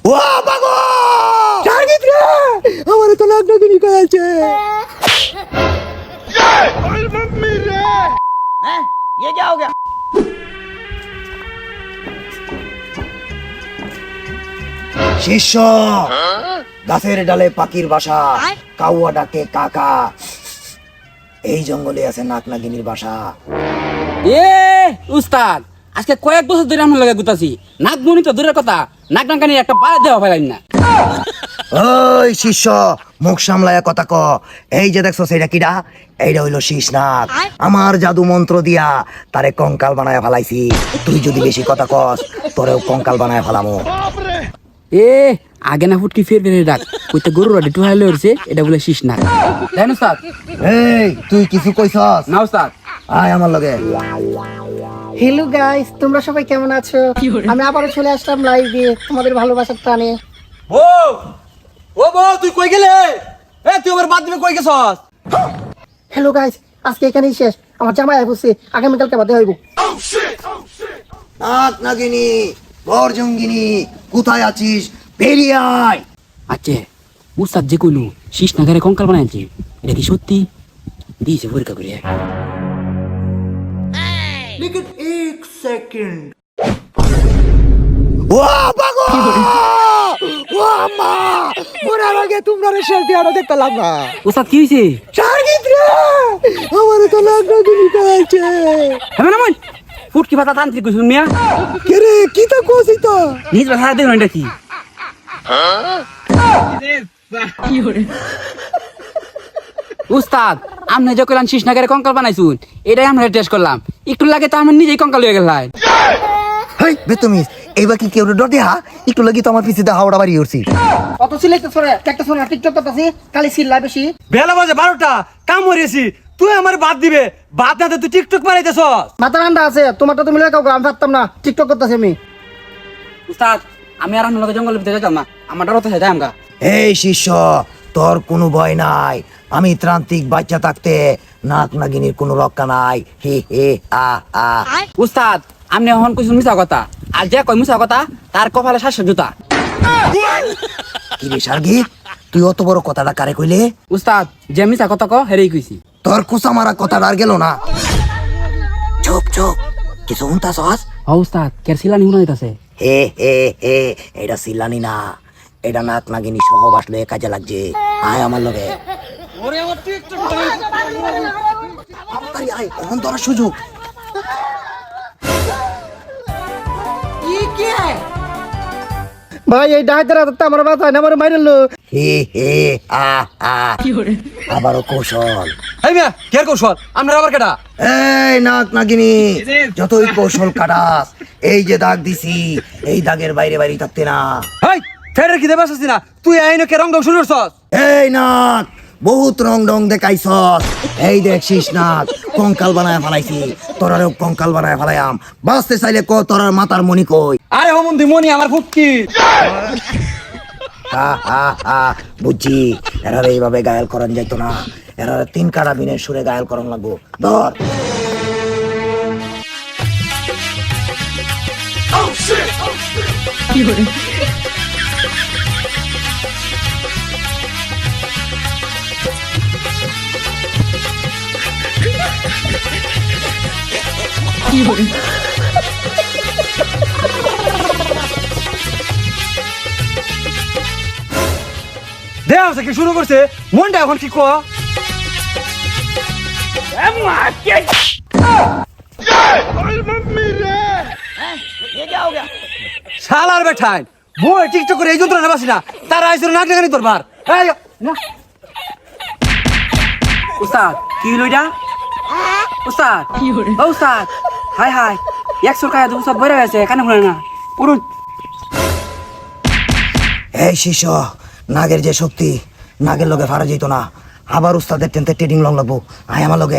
ও বাগো target রে আমার তো নাক নাকি কইছে ओए मम्मी रे हैं ये क्या हो गया? শিষ্য গাছের ডালে পাখির বাসা কাউয়া ডাকে কাকা এই জঙ্গলে আছে নাক নাগিনীর বাসা এ উস্তাদ আজকে কয়েক বছর ধরে আমরা লাগে গুতাছি নাক মনি তো দূরের কথা নাক নাকানির একটা বাড়ি দেওয়া ফেলাইন না। ওই শিষ্য মুখ সামলায়া কথা ক এই যে দেখছো সেটা কিডা এইটা হইলো শীষ নাগ আমার জাদু মন্ত্র দিয়া তারে কঙ্কাল বানায় ফেলাইছি তুই যদি বেশি কথা কস তোরেও কঙ্কাল বানায় ফেলামো এ আগে না ফুটকি ফের ফের ডাক কইতে গরুর একটু হাইলে উঠছে এটা বলে শীষ নাক তাই না উস্তাদ? এই তুই কিছু কইছস না উস্তাদ। আয় আমার লগে হ্যালো গাইস, তোমরা সবাই কেমন আছো? আমি আবারও চলে আসলাম লাইভ দিয়ে তোমাদের ভালোবাসার টানে। ও ও বো তুই কই গেলে? এ তুই আমার বাদ দিবে কই গেছস? হ্যালো গাইস, আজকে এখানেই শেষ। আমার জামাই আইবছে, আগামীকালকে বাদে হইব। নাক নাগিনী বরজঙ্গিনী কোথায় আছিস বেরিয়ে আয় আচ্ছা উস্তাদ যে কইলো শীষ নাগারে কঙ্কাল বানাইছে এটা কি সত্যি? দিয়েছে পরীক্ষা করে। ও বাগো ও আম্মা ওনার আগে তোমরা রে শেষ দিয়াটা দেখতাম না উস্তাদ কি হইছে? টার্গেট রে আমার তো নাক নাগিনী কইছে হ্যাঁ না মন ফুটকি পাতা তান্ত্রিক কইছ মিয়া কে রে কি তো কইছিস তো নিজ ভাষা দেন এটা কি? উস্তাদ আমনে যে কইলাম শীষ নাগারে কঙ্কাল বানাইছুন এটাই আমরা টেস্ট করলাম একটু লাগে তো আমি নিজেই কঙ্কাল হয়ে গেলাই। হেই বেতুমিস এইবার কি কেউ ডটে হা একটু লাগি তো আমার পিছিয়ে হাওড়া বাড়ি উঠছি অত সিলেক্ট করে একটা শোনা টিকটক করতেছি, খালি সিল্লা বেশি। বেলা বাজে 12টা কাম হয়েছি তুই আমার বাদ দিবে বাদ না তুই টিকটক মারাইতেছস মাথা ঠান্ডা আছে, তোমারটা তুমি লয়ে কাউ আমি পারতাম না, টিকটক করতেছি আমি। উস্তাদ আমি আর আপনার লগে জঙ্গলের ভিতরে যেতাম না আমার ডর তো যাই আমগা। এই শিষ্য তোর কোনো ভয় নাই আমি ত্রান্তিক বাচ্চা থাকতে নাক নাগিনীর কোনো রক্ষা নাই হে হে আ আ উস্তাদ আপনি এখন কইছুন মিছা কথা আর যে কই মিছা কথা তার কপালে 700 জুতা। কি রে সার্গিত তুই অত বড় কথাটা কারে কইলে উস্তাদ যে মিছা কথা ক হেরেই কইছি। তোর কুসা মারা কথাটা আর গেল না চুপ চুপ কিছু শুনতাছস হ উস্তাদ কের সিলা নিউন হইতাছে। হে হে হে এটা সিলানি না এটা নাক নাগিনী সহ বাসলে কাজে লাগছে আয় আমার লগে তাড়াতাড়ি আয় এখন তোর সুযোগ ভাই এই ডাইতের হাতে আমার বাঁচায় না, আমার মাইরলো। হে হে আ আ আবারও কৌশল এই মিয়া কের কৌশল আমরা আবার কেডা এই নাক নাগিনী যতই কৌশল কাটাস এই যে দাগ দিছি এই দাগের বাইরে বাইরে থাকতে না এই ফেরের কি দেবাস না তুই আইনো কে রং শুরু করছস এই নাক বহুত রং ডং দেখাইছস এই দেখছিস নাক কঙ্কাল বানায় ফেলাইছি তোরারও কঙ্কাল বানায় ফেলাইয়াম বাঁচতে চাইলে ক তোরার মাতার মনি কই আরে হোমন্দি মনি আমার ফুটকি হা হা হা বুঝছি এরা এইভাবে গায়াল করান যাইতো না এরা 3 কাটা বিনের সুরে গায়াল করান লাগবো ধর দে আছে কি শুরু করছে মনটা এখন কি ক ओए मम्मी रे हैं ये क्या हो गया? শালার বেঠাই বই টিকটক করে এই যন্ত্র না বাসি না তারা আইছিল নাক নাগানি তোর বার এই না উস্তাদ কি হইলো এটা? উস্তাদ ও উস্তাদ হাই হাই 100 টাকা দুশো বইরা আছে কানে শুনে না উড়ুন। এই শিষ্য নাগের যে শক্তি নাগের লগে ফারা যেত না আবার উস্তাদের টেনতে ট্রেডিং লং লাগবো আয় আমার লগে